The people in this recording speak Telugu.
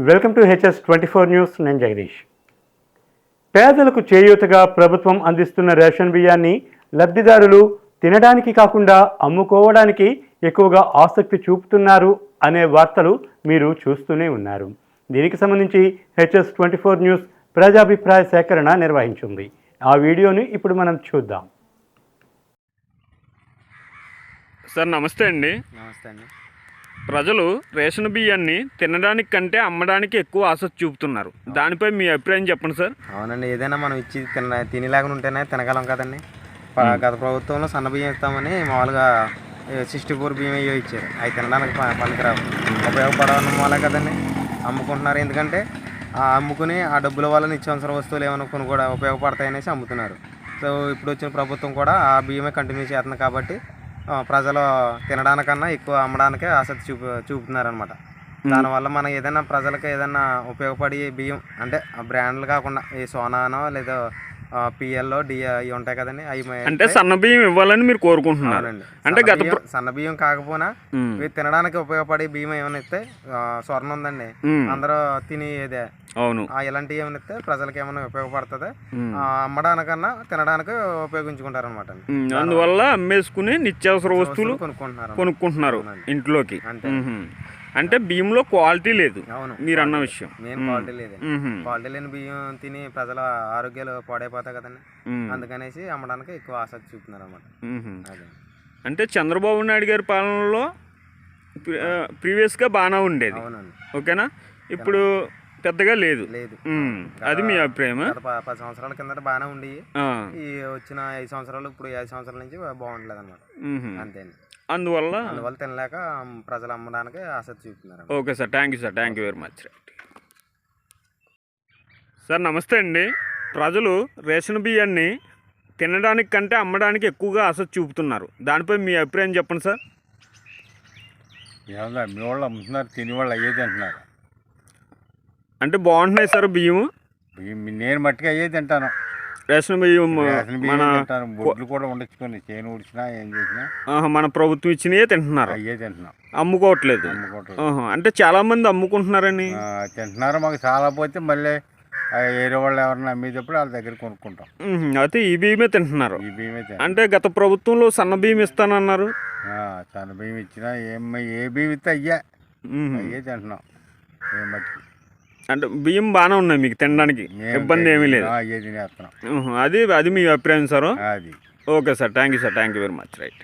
Welcome to HS24 news. నేను జగదీష్. పేదలకు చేయూతగా ప్రభుత్వం అందిస్తున్న రేషన్ బియ్యాన్ని లబ్ధిదారులు తినడానికి కాకుండా అమ్ముకోవడానికి ఎక్కువగా ఆసక్తి చూపుతున్నారు అనే వార్తలు మీరు చూస్తూనే ఉన్నారు. దీనికి సంబంధించి HS24 న్యూస్ ప్రజాభిప్రాయ సేకరణ నిర్వహించింది. ఆ వీడియోని ఇప్పుడు మనం చూద్దాం. సార్ నమస్తే అండి. నమస్తే అండి. ప్రజలు రేషన్ బియ్యాన్ని తినడానికి కంటే అమ్మడానికి ఎక్కువ ఆసక్తి చూపుతున్నారు. దానిపై మీ అభిప్రాయం చెప్పండి సార్. అవునండి, ఏదైనా మనం ఇచ్చి తినేలాగా ఉంటేనే తినగలం కదండి. గత ప్రభుత్వంలో సన్న బియ్యం ఇస్తామని మామూలుగా 64 బియ్యం అయ్యో ఇచ్చారు. అవి తినడానికి పనికిరావు, ఉపయోగపడడం వల్ల కదండి అమ్ముకుంటున్నారు. ఎందుకంటే అమ్ముకుని ఆ డబ్బుల వల్ల నిత్యావసర వస్తువులు ఏమైనా కొన్ని కూడా ఉపయోగపడతాయనేసి అమ్ముతున్నారు. సో ఇప్పుడు వచ్చిన ప్రభుత్వం కూడా ఆ బియ్యమే కంటిన్యూ చేస్తుంది కాబట్టి ప్రజలు తినడానికన్నా ఎక్కువ అమ్మడానికే ఆసక్తి చూపుతున్నారనమాట. దానివల్ల మనం ఏదైనా ప్రజలకు ఏదైనా ఉపయోగపడి బియ్యం అంటే బ్రాండ్లు కాకుండా ఈ సోనానో లేదా పిఎల్లో డిఏ అవి ఉంటాయి కదండి, అవి అంటే సన్న బియ్యం ఇవ్వాలని మీరు కోరుకుంటున్నారు. అంటే సన్న బియ్యం కాకపోయినా తినడానికి ఉపయోగపడే బియ్యం ఏమైనా ఇస్తే స్వర్ణ ఉందండి, అందరూ తినేదే. అవును, ఇలాంటివి ఏమైనా ఇస్తే ప్రజలకు ఏమైనా ఉపయోగపడుతుంది, అమ్మడానికన్నా తినడానికి ఉపయోగించుకుంటారు అనమాట. అందువల్ల అమ్మేసుకుని నిత్యావసర వస్తువులు కొనుక్కుంటున్నారు ఇంట్లోకి. అంతే. అంటే బియ్యంలో క్వాలిటీ లేదు. అవును, మీరు అన్న విషయం. మెయిన్ క్వాలిటీ లేదు. క్వాలిటీ లేని బియ్యం తిని ప్రజల ఆరోగ్యాలు పాడైపోతాయి కదండి, అందుకనేసి అమ్మడానికి ఎక్కువ ఆసక్తి చూపుతున్నారు అన్నమాట. అదే అంటే చంద్రబాబు నాయుడు గారి పాలనలో ప్రీవియస్గా బాగానే ఉండేది. అవునండి. ఓకేనా, ఇప్పుడు పెద్దగా లేదు. అది మీ అభిప్రాయం? 10 సంవత్సరాల కింద బాగానే ఉండి ఈ వచ్చిన 5 సంవత్సరాలు ఇప్పుడు 5 సంవత్సరాల నుంచి బాగుండలేదు అనమాట. అంతే. అందువల్ల తినలేక ప్రజలు అమ్మడానికి ఆసక్తి చూపుతున్నారు. Okay sir, thank you very much. Sir నమస్తే అండి. ప్రజలు రేషన్ బియ్యాన్ని తినడానికి కంటే అమ్మడానికి ఎక్కువగా ఆసక్తి చూపుతున్నారు. దానిపై మీ అభిప్రాయం చెప్పండి సార్. మీ వాళ్ళు అమ్ముతున్నారు, తినేవాళ్ళు అయ్యేది అంటున్నారు. అంటే బాగుంటున్నాయి సార్ బియ్యం? నేను మట్టిగా అయ్యే తింటాను. రేషన్ బియ్యం మన బొడ్లు కూడా ఉండొచ్చుకొని చేను ఉడిచినా ఏం చేసినా మన ప్రభుత్వం ఇచ్చినవే తింటున్నారు. అయ్యే తింటున్నాం, అమ్ముకోవట్లేదు. అంటే చాలా మంది అమ్ముకుంటున్నారని తింటున్నారు. మాకు చాలా పోతే మళ్ళీ వేరే వాళ్ళు ఎవరైనా అమ్మేటప్పుడు వాళ్ళ దగ్గర కొనుక్కుంటాం. అయితే ఈ బియ్యమే తింటున్నారు. ఈ బియ్యమే అంటే గత ప్రభుత్వంలో సన్న బియ్యం ఇస్తానన్నారు. సన్న బియ్యం ఇచ్చినా ఏ బియ్యం ఇస్తే అయ్యే తింటున్నాం. ఏ మట్టి అంటే బియ్యం బాగానే ఉన్నాయి, మీకు తినడానికి ఇబ్బంది ఏమీ లేదు. అయ్యే తినేస్తున్నాం. అది మీ అభిప్రాయం సార్. అది okay sir, thank you very much. Right.